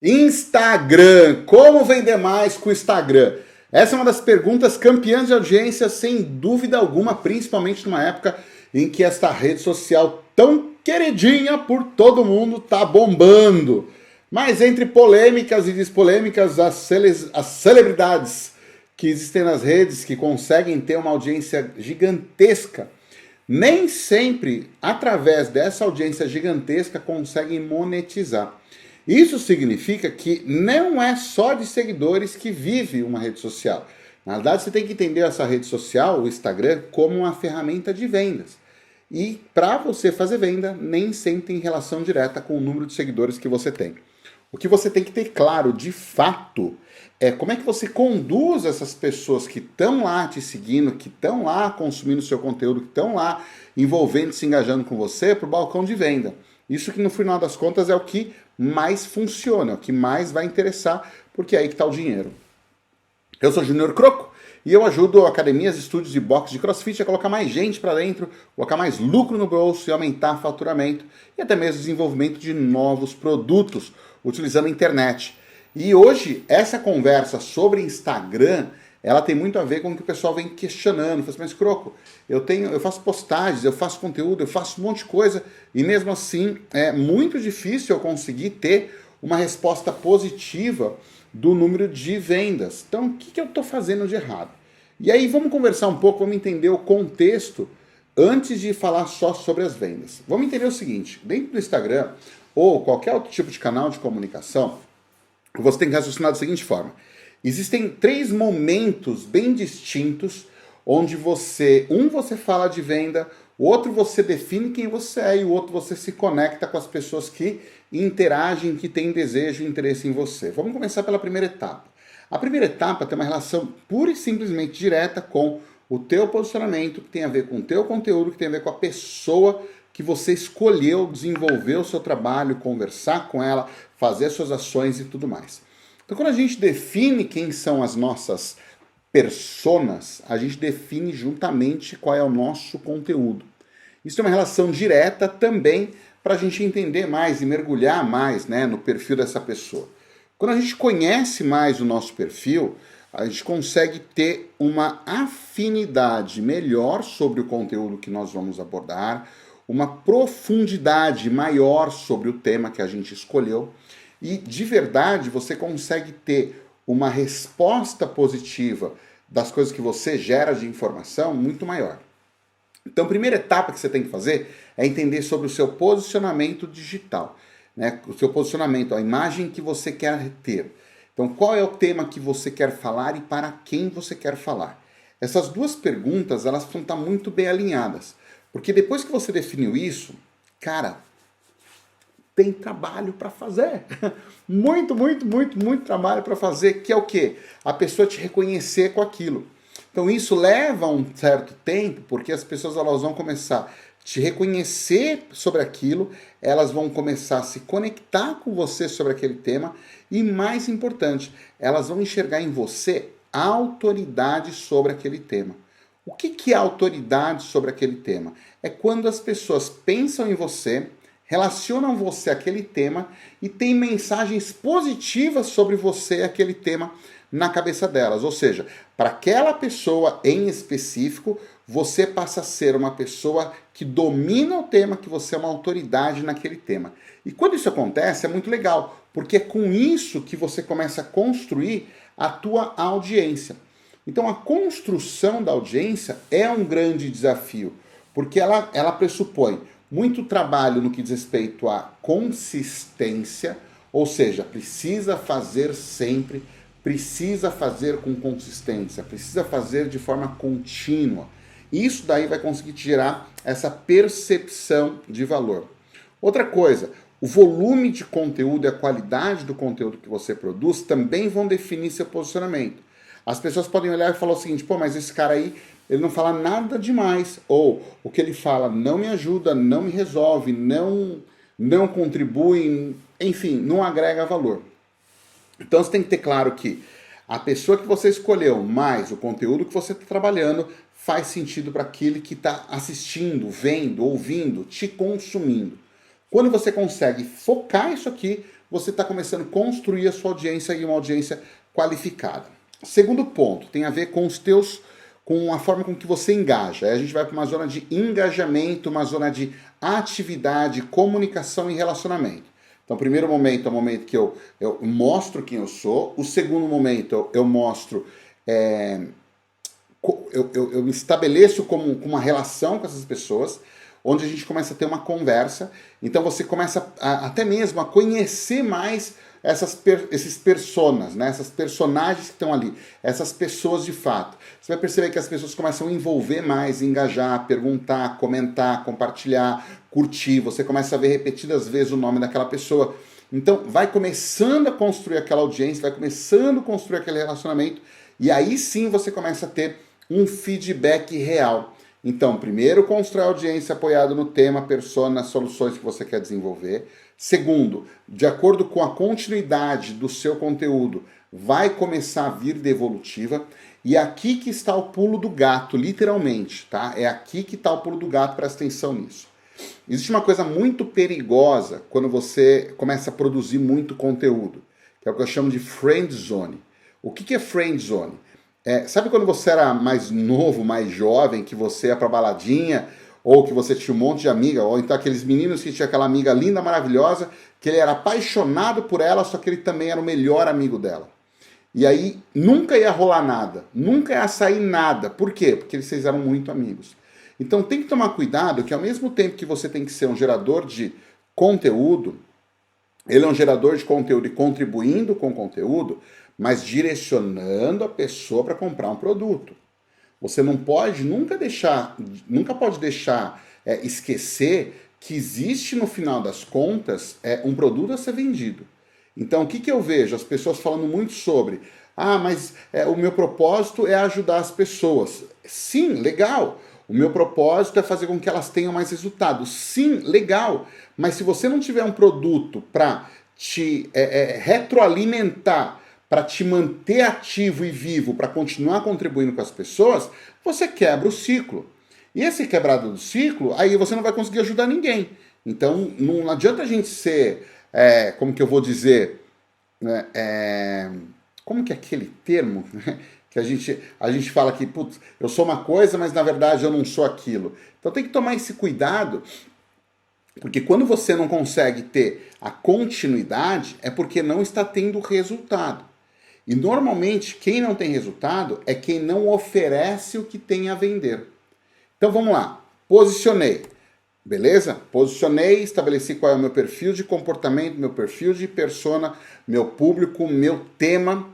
Instagram, como vender mais com o Instagram? Essa é uma das perguntas campeãs de audiência, sem dúvida alguma, principalmente numa época em que esta rede social tão queridinha por todo mundo tá bombando. Mas entre polêmicas e despolêmicas, as celebridades que existem nas redes, que conseguem ter uma audiência gigantesca, nem sempre, através dessa audiência gigantesca, conseguem monetizar. Isso significa que não é só de seguidores que vive uma rede social. Na verdade, você tem que entender essa rede social, o Instagram, como uma ferramenta de vendas. E para você fazer venda, nem sempre tem relação direta com o número de seguidores que você tem. O que você tem que ter claro, de fato, é como é que você conduz essas pessoas que estão lá te seguindo, que estão lá consumindo seu conteúdo, que estão lá envolvendo, se engajando com você, para o balcão de venda. Isso que no final das contas é o que mais funciona, é o que mais vai interessar, porque é aí que está o dinheiro. Eu sou Júnior Croco e eu ajudo academias, estúdios e boxes de crossfit a colocar mais gente para dentro, colocar mais lucro no bolso e aumentar faturamento e até mesmo desenvolvimento de novos produtos utilizando a internet. E hoje essa conversa sobre Instagram, ela tem muito a ver com o que o pessoal vem questionando. Fala assim, mas Croco, eu faço postagens, eu faço conteúdo, eu faço um monte de coisa e mesmo assim é muito difícil eu conseguir ter uma resposta positiva do número de vendas. Então, o que eu estou fazendo de errado? E aí vamos conversar um pouco, vamos entender o contexto antes de falar só sobre as vendas. Vamos entender o seguinte, dentro do Instagram ou qualquer outro tipo de canal de comunicação, você tem que raciocinar da seguinte forma. Existem 3 momentos bem distintos onde você fala de venda, o outro você define quem você é e o outro você se conecta com as pessoas que interagem, que têm desejo e interesse em você. Vamos começar pela primeira etapa. A primeira etapa tem uma relação pura e simplesmente direta com o teu posicionamento, que tem a ver com o teu conteúdo, que tem a ver com a pessoa que você escolheu desenvolver o seu trabalho, conversar com ela, fazer suas ações e tudo mais. Então, quando a gente define quem são as nossas personas, a gente define juntamente qual é o nosso conteúdo. Isso é uma relação direta também para a gente entender mais e mergulhar mais, né, no perfil dessa pessoa. Quando a gente conhece mais o nosso perfil, a gente consegue ter uma afinidade melhor sobre o conteúdo que nós vamos abordar, uma profundidade maior sobre o tema que a gente escolheu e, de verdade, você consegue ter uma resposta positiva das coisas que você gera de informação muito maior. Então, a primeira etapa que você tem que fazer é entender sobre o seu posicionamento digital, né? O seu posicionamento, a imagem que você quer ter. Então, qual é o tema que você quer falar e para quem você quer falar? Essas duas perguntas, elas vão estar muito bem alinhadas. Porque depois que você definiu isso, cara, tem trabalho para fazer. Muito, muito, muito, muito trabalho para fazer, que é o quê? A pessoa te reconhecer com aquilo. Então isso leva um certo tempo, porque as pessoas elas vão começar a te reconhecer sobre aquilo, elas vão começar a se conectar com você sobre aquele tema e, mais importante, elas vão enxergar em você a autoridade sobre aquele tema. O que é autoridade sobre aquele tema? É quando as pessoas pensam em você, relacionam você àquele tema e têm mensagens positivas sobre você e aquele tema na cabeça delas. Ou seja, para aquela pessoa em específico, você passa a ser uma pessoa que domina o tema, que você é uma autoridade naquele tema. E quando isso acontece, é muito legal, porque é com isso que você começa a construir a tua audiência. Então a construção da audiência é um grande desafio, porque ela pressupõe muito trabalho no que diz respeito à consistência, ou seja, precisa fazer sempre, precisa fazer com consistência, precisa fazer de forma contínua. Isso daí vai conseguir te gerar essa percepção de valor. Outra coisa, o volume de conteúdo e a qualidade do conteúdo que você produz também vão definir seu posicionamento. As pessoas podem olhar e falar o seguinte, pô, mas esse cara aí, ele não fala nada demais. Ou o que ele fala não me ajuda, não me resolve, não contribui, enfim, não agrega valor. Então você tem que ter claro que a pessoa que você escolheu, mais o conteúdo que você está trabalhando, faz sentido para aquele que está assistindo, vendo, ouvindo, te consumindo. Quando você consegue focar isso aqui, você está começando a construir a sua audiência e uma audiência qualificada. Segundo ponto, tem a ver com com a forma com que você engaja. Aí a gente vai para uma zona de engajamento, uma zona de atividade, comunicação e relacionamento. Então, o primeiro momento é o momento que eu mostro quem eu sou. O segundo momento eu mostro, eu me estabeleço como uma relação com essas pessoas, onde a gente começa a ter uma conversa. Então, você começa até mesmo a conhecer mais esses personas, né? Essas personagens que estão ali, essas pessoas de fato. Você vai perceber que as pessoas começam a envolver mais, engajar, perguntar, comentar, compartilhar, curtir. Você começa a ver repetidas vezes o nome daquela pessoa. Então, vai começando a construir aquela audiência, vai começando a construir aquele relacionamento, e aí sim você começa a ter um feedback real. Então, primeiro, constrói a audiência apoiado no tema, persona, soluções que você quer desenvolver. Segundo, de acordo com a continuidade do seu conteúdo, vai começar a vir devolutiva. E aqui que está o pulo do gato, literalmente, tá? É aqui que está o pulo do gato, presta atenção nisso. Existe uma coisa muito perigosa quando você começa a produzir muito conteúdo, que é o que eu chamo de friend zone. O que é friend zone? Sabe quando você era mais novo, mais jovem, que você ia pra baladinha, ou que você tinha um monte de amiga, ou então aqueles meninos que tinha aquela amiga linda, maravilhosa, que ele era apaixonado por ela, só que ele também era o melhor amigo dela. E aí nunca ia rolar nada, nunca ia sair nada. Por quê? Porque vocês eram muito amigos. Então tem que tomar cuidado que ao mesmo tempo que você tem que ser um gerador de conteúdo, ele é um gerador de conteúdo e contribuindo com o conteúdo, mas direcionando a pessoa para comprar um produto. Você não pode nunca pode deixar esquecer que existe no final das contas um produto a ser vendido. Então o que eu vejo? As pessoas falando muito sobre, mas o meu propósito é ajudar as pessoas. Sim, legal. O meu propósito é fazer com que elas tenham mais resultado. Sim, legal. Mas se você não tiver um produto para te retroalimentar, para te manter ativo e vivo, para continuar contribuindo com as pessoas, você quebra o ciclo. E esse quebrado do ciclo, aí você não vai conseguir ajudar ninguém. Então, não adianta a gente ser, como que eu vou dizer, como que é aquele termo que a gente fala que, putz, eu sou uma coisa, mas na verdade eu não sou aquilo. Então tem que tomar esse cuidado, porque quando você não consegue ter a continuidade, é porque não está tendo resultado. E normalmente quem não tem resultado é quem não oferece o que tem a vender. Então vamos lá, posicionei, beleza? Posicionei, estabeleci qual é o meu perfil de comportamento, meu perfil de persona, meu público, meu tema.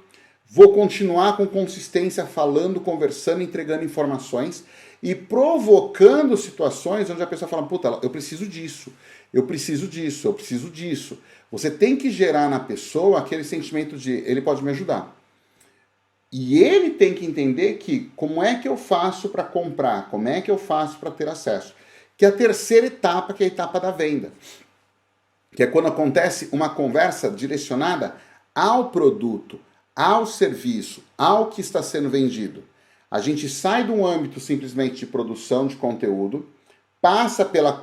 Vou continuar com consistência falando, conversando, entregando informações e provocando situações onde a pessoa fala, puta, eu preciso disso, eu preciso disso, eu preciso disso. Você tem que gerar na pessoa aquele sentimento de ele pode me ajudar. E ele tem que entender que como é que eu faço para comprar, como é que eu faço para ter acesso. Que é a terceira etapa, que é a etapa da venda. Que é quando acontece uma conversa direcionada ao produto, ao serviço, ao que está sendo vendido. A gente sai de um âmbito simplesmente de produção de conteúdo, passa pela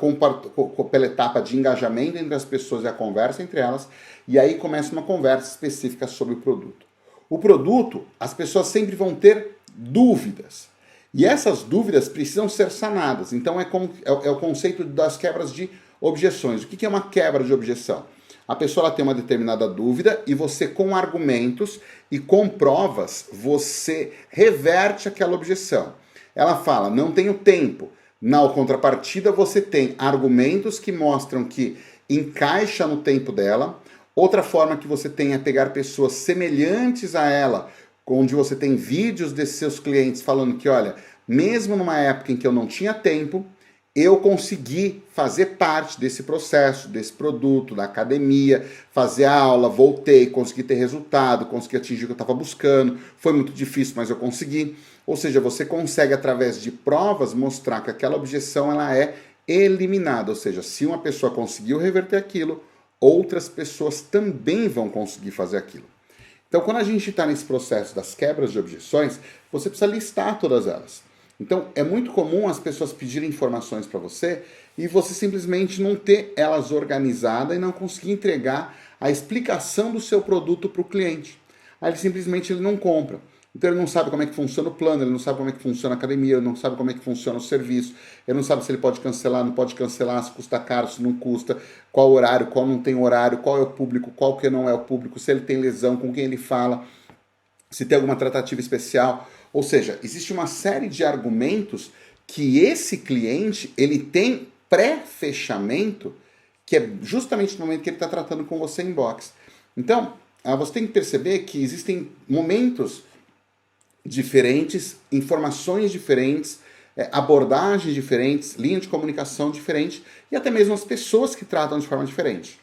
etapa de engajamento entre as pessoas e a conversa entre elas, e aí começa uma conversa específica sobre o produto. O produto, as pessoas sempre vão ter dúvidas. E essas dúvidas precisam ser sanadas. Então é o conceito das quebras de objeções. O que é uma quebra de objeção? A pessoa ela tem uma determinada dúvida e você, com argumentos e com provas, você reverte aquela objeção. Ela fala, não tenho tempo. Na contrapartida, você tem argumentos que mostram que encaixa no tempo dela. Outra forma que você tem é pegar pessoas semelhantes a ela, onde você tem vídeos desses seus clientes falando que, olha, mesmo numa época em que eu não tinha tempo, eu consegui fazer parte desse processo, desse produto, da academia, fazer a aula, voltei, consegui ter resultado, consegui atingir o que eu estava buscando, foi muito difícil, mas eu consegui. Ou seja, você consegue, através de provas, mostrar que aquela objeção ela é eliminada. Ou seja, se uma pessoa conseguiu reverter aquilo, outras pessoas também vão conseguir fazer aquilo. Então, quando a gente está nesse processo das quebras de objeções, você precisa listar todas elas. Então, é muito comum as pessoas pedirem informações para você e você simplesmente não ter elas organizadas e não conseguir entregar a explicação do seu produto para o cliente. Aí ele não compra. Então ele não sabe como é que funciona o plano, ele não sabe como é que funciona a academia, ele não sabe como é que funciona o serviço, ele não sabe se ele pode cancelar, não pode cancelar, se custa caro, se não custa, qual horário, qual não tem horário, qual é o público, qual que não é o público, se ele tem lesão, com quem ele fala, se tem alguma tratativa especial. Ou seja, existe uma série de argumentos que esse cliente ele tem pré-fechamento, que é justamente no momento que ele está tratando com você em box. Então, você tem que perceber que existem momentos diferentes, informações diferentes, abordagens diferentes, linha de comunicação diferente e até mesmo as pessoas que tratam de forma diferente.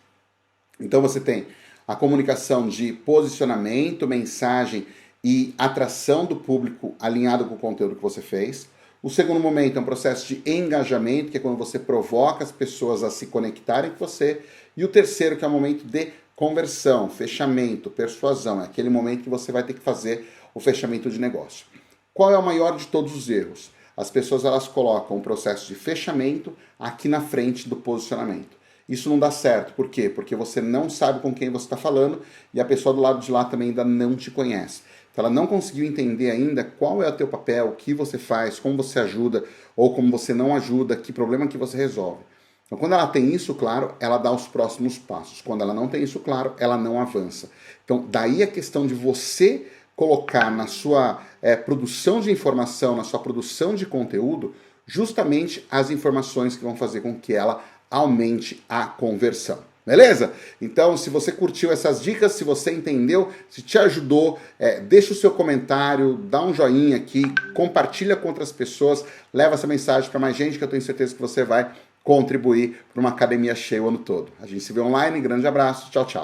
Então você tem a comunicação de posicionamento, mensagem e atração do público alinhado com o conteúdo que você fez. O segundo momento é um processo de engajamento, que é quando você provoca as pessoas a se conectarem com você. E o terceiro, que é o momento de conversão, fechamento, persuasão. É aquele momento que você vai ter que fazer o fechamento de negócio. Qual é o maior de todos os erros? As pessoas elas colocam o processo de fechamento aqui na frente do posicionamento. Isso não dá certo. Por quê? Porque você não sabe com quem você está falando e a pessoa do lado de lá também ainda não te conhece. Então ela não conseguiu entender ainda qual é o teu papel, o que você faz, como você ajuda ou como você não ajuda, que problema que você resolve. Então quando ela tem isso claro, ela dá os próximos passos. Quando ela não tem isso claro, ela não avança. Então daí a questão de você colocar na sua produção de informação, na sua produção de conteúdo, justamente as informações que vão fazer com que ela aumente a conversão. Beleza? Então, se você curtiu essas dicas, se você entendeu, se te ajudou, deixa o seu comentário, dá um joinha aqui, compartilha com outras pessoas, leva essa mensagem para mais gente que eu tenho certeza que você vai contribuir para uma academia cheia o ano todo. A gente se vê online, grande abraço, tchau, tchau.